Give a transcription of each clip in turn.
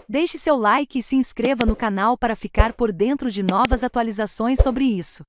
Deixe seu like e se inscreva no canal para ficar por dentro de novas atualizações sobre isso.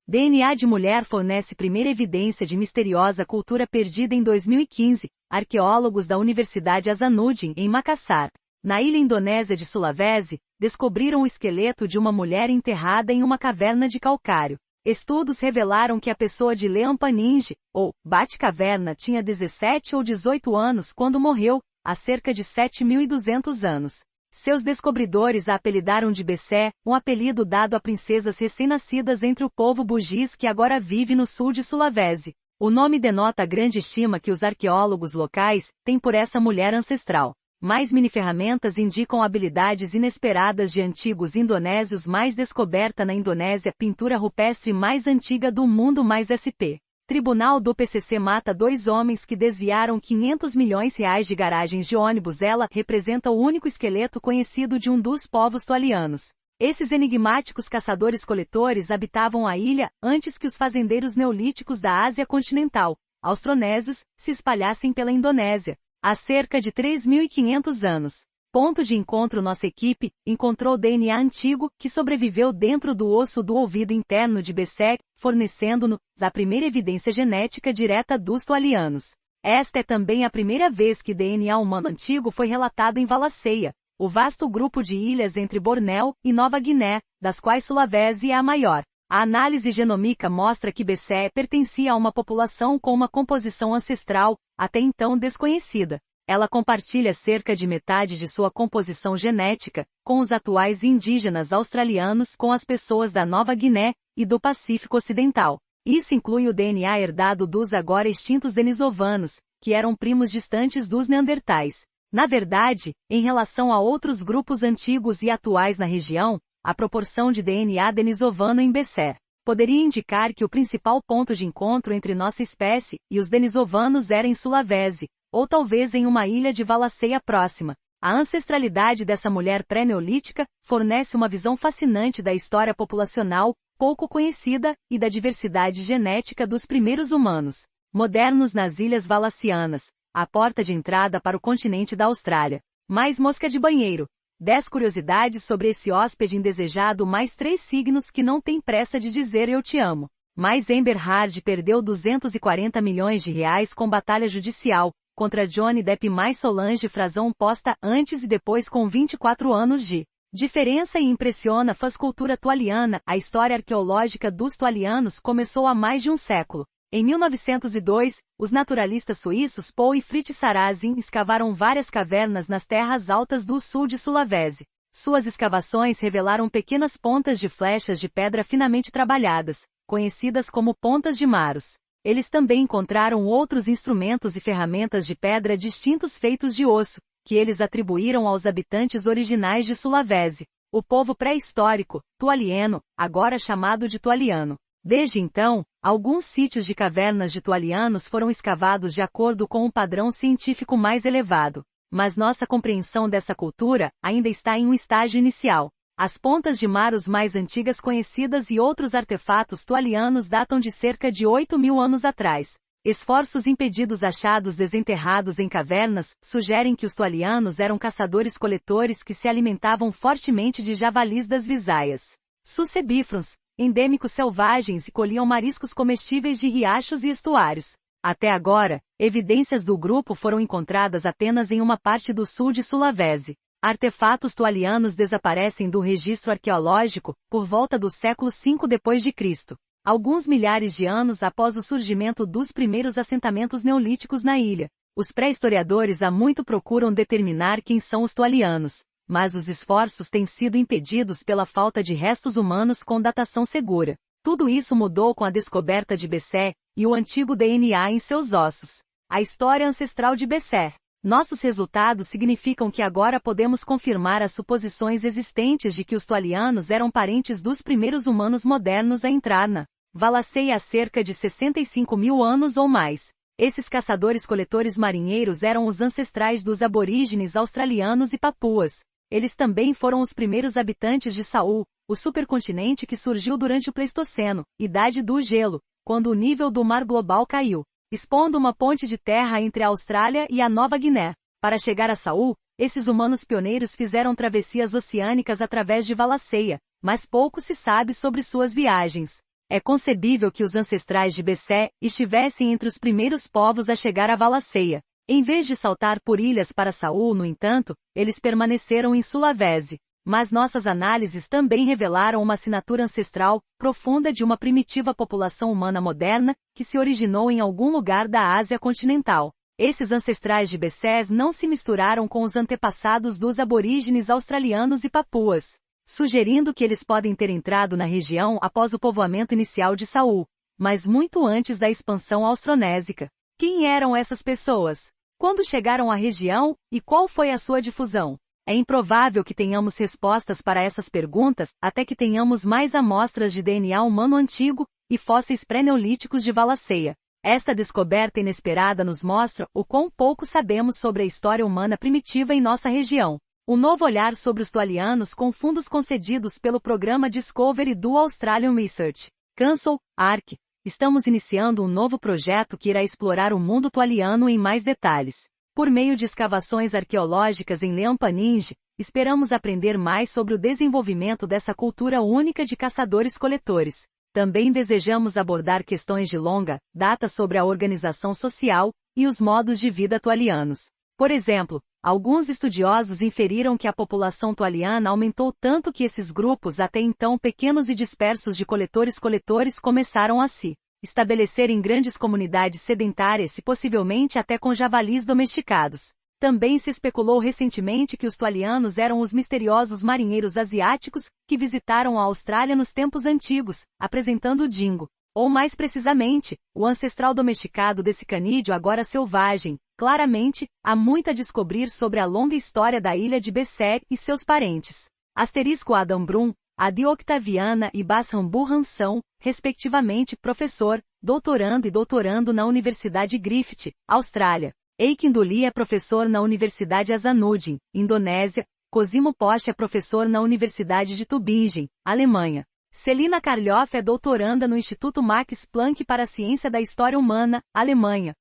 DNA de mulher fornece primeira evidência de misteriosa cultura perdida em 2015. Arqueólogos da Universidade Hasanuddin, em Makassar, na ilha indonésia de Sulawesi, descobriram o esqueleto de uma mulher enterrada em uma caverna de calcário. Estudos revelaram que a pessoa de Leampaninge, ou Batcaverna, tinha 17 ou 18 anos quando morreu, há cerca de 7.200 anos. Seus descobridores a apelidaram de Bessé, um apelido dado a princesas recém-nascidas entre o povo bugis que agora vive no sul de Sulawesi. O nome denota a grande estima que os arqueólogos locais têm por essa mulher ancestral. Mais mini-ferramentas indicam habilidades inesperadas de antigos indonésios. Mais descoberta na Indonésia, pintura rupestre mais antiga do mundo. Mais SP. Tribunal do PCC mata 2 homens que desviaram 500 milhões reais de garagens de ônibus. Ela representa o único esqueleto conhecido de um dos povos tualianos. Esses enigmáticos caçadores-coletores habitavam a ilha antes que os fazendeiros neolíticos da Ásia continental, austronésios, se espalhassem pela Indonésia. Há cerca de 3.500 anos. Ponto de encontro. Nossa equipe encontrou DNA antigo que sobreviveu dentro do osso do ouvido interno de Bessé, fornecendo-nos a primeira evidência genética direta dos tualianos. Esta é também a primeira vez que DNA humano antigo foi relatado em Wallacea, o vasto grupo de ilhas entre Bornéu e Nova Guiné, das quais Sulawesi é a maior. A análise genômica mostra que Bessé pertencia a uma população com uma composição ancestral, até então desconhecida. Ela compartilha cerca de metade de sua composição genética com os atuais indígenas australianos, com as pessoas da Nova Guiné e do Pacífico Ocidental. Isso inclui o DNA herdado dos agora extintos denisovanos, que eram primos distantes dos neandertais. Na verdade, em relação a outros grupos antigos e atuais na região, a proporção de DNA denisovano em Bessé poderia indicar que o principal ponto de encontro entre nossa espécie e os denisovanos era em Sulawesi, ou talvez em uma ilha de Wallacea próxima. A ancestralidade dessa mulher pré-neolítica fornece uma visão fascinante da história populacional, pouco conhecida, e da diversidade genética dos primeiros humanos modernos nas Ilhas Wallaceanas, a porta de entrada para o continente da Austrália. Mais mosca de banheiro. 10 curiosidades sobre esse hóspede indesejado. Mais 3 signos que não têm pressa de dizer eu te amo. Mais Amber Heard perdeu 240 milhões de reais com batalha judicial contra Johnny Depp. Mais Solange Frazão posta antes e depois com 24 anos de diferença e impressiona fãs. Cultura tualiana. A história arqueológica dos tualianos começou há mais de um século. Em 1902, os naturalistas suíços Paul e Fritz Sarrazin escavaram várias cavernas nas terras altas do sul de Sulawesi. Suas escavações revelaram pequenas pontas de flechas de pedra finamente trabalhadas, conhecidas como pontas de Maros. Eles também encontraram outros instrumentos e ferramentas de pedra distintos feitos de osso, que eles atribuíram aos habitantes originais de Sulawesi, o povo pré-histórico, tualieno, agora chamado de tualiano. Desde então, alguns sítios de cavernas de tualianos foram escavados de acordo com um padrão científico mais elevado. Mas nossa compreensão dessa cultura ainda está em um estágio inicial. As pontas de Maros mais antigas conhecidas e outros artefatos tualianos datam de cerca de 8.000 anos atrás. Esforços impedidos achados desenterrados em cavernas sugerem que os tualianos eram caçadores-coletores que se alimentavam fortemente de javalis das Visayas Sucebíferos, endêmicos selvagens, e colhiam mariscos comestíveis de riachos e estuários. Até agora, evidências do grupo foram encontradas apenas em uma parte do sul de Sulawesi. Artefatos tualianos desaparecem do registro arqueológico por volta do século V d.C., alguns milhares de anos após o surgimento dos primeiros assentamentos neolíticos na ilha. Os pré-historiadores há muito procuram determinar quem são os tualianos, mas os esforços têm sido impedidos pela falta de restos humanos com datação segura. Tudo isso mudou com a descoberta de Bessé e o antigo DNA em seus ossos. A história ancestral de Bessé. Nossos resultados significam que agora podemos confirmar as suposições existentes de que os tualianos eram parentes dos primeiros humanos modernos a entrar na Wallacea há cerca de 65.000 anos ou mais. Esses caçadores-coletores marinheiros eram os ancestrais dos aborígenes australianos e papuas. Eles também foram os primeiros habitantes de Saul, o supercontinente que surgiu durante o Pleistoceno, Idade do Gelo, quando o nível do mar global caiu, expondo uma ponte de terra entre a Austrália e a Nova Guiné. Para chegar a Saul, Esses humanos pioneiros fizeram travessias oceânicas através de Wallacea, mas pouco se sabe sobre suas viagens. É concebível que os ancestrais de Bessé estivessem entre os primeiros povos a chegar a Wallacea. Em vez de saltar por ilhas para Saul, no entanto, eles permaneceram em Sulawesi. Mas nossas análises também revelaram uma assinatura ancestral profunda de uma primitiva população humana moderna que se originou em algum lugar da Ásia continental. Esses ancestrais de Bessés não se misturaram com os antepassados dos aborígenes australianos e papuas, sugerindo que eles podem ter entrado na região após o povoamento inicial de Saul, mas muito antes da expansão austronésica. Quem eram essas pessoas? Quando chegaram à região e qual foi a sua difusão? É improvável que tenhamos respostas para essas perguntas até que tenhamos mais amostras de DNA humano antigo e fósseis pré-neolíticos de Wallacea. Esta descoberta inesperada nos mostra o quão pouco sabemos sobre a história humana primitiva em nossa região. Um novo olhar sobre os tualianos com fundos concedidos pelo programa Discovery do Australian Research Council, ARC. Estamos iniciando um novo projeto que irá explorar o mundo tualiano em mais detalhes. Por meio de escavações arqueológicas em Leampaninge, esperamos aprender mais sobre o desenvolvimento dessa cultura única de caçadores-coletores. Também desejamos abordar questões de longa data sobre a organização social e os modos de vida tualianos. Por exemplo, alguns estudiosos inferiram que a população tualiana aumentou tanto que esses grupos até então pequenos e dispersos de coletores-coletores começaram a se estabelecer em grandes comunidades sedentárias e possivelmente até com javalis domesticados. Também se especulou recentemente que os tualianos eram os misteriosos marinheiros asiáticos que visitaram a Austrália nos tempos antigos, apresentando o dingo, ou mais precisamente, o ancestral domesticado desse canídeo agora selvagem. Claramente, há muito a descobrir sobre a longa história da ilha de Bessé e seus parentes. Asterisco Adam Brum, Adi Octaviana e Basram Burhan são, respectivamente, professor, doutorando e doutorando na Universidade Griffith, Austrália. Eikin Duli é professor na Universidade Hasanuddin, Indonésia. Cosimo Posch é professor na Universidade de Tübingen, Alemanha. Celina Karlhoff é doutoranda no Instituto Max Planck para a Ciência da História Humana, Alemanha.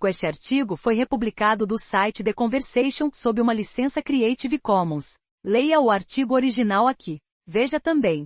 Este artigo foi republicado do site The Conversation sob uma licença Creative Commons. Leia o artigo original aqui. Veja também.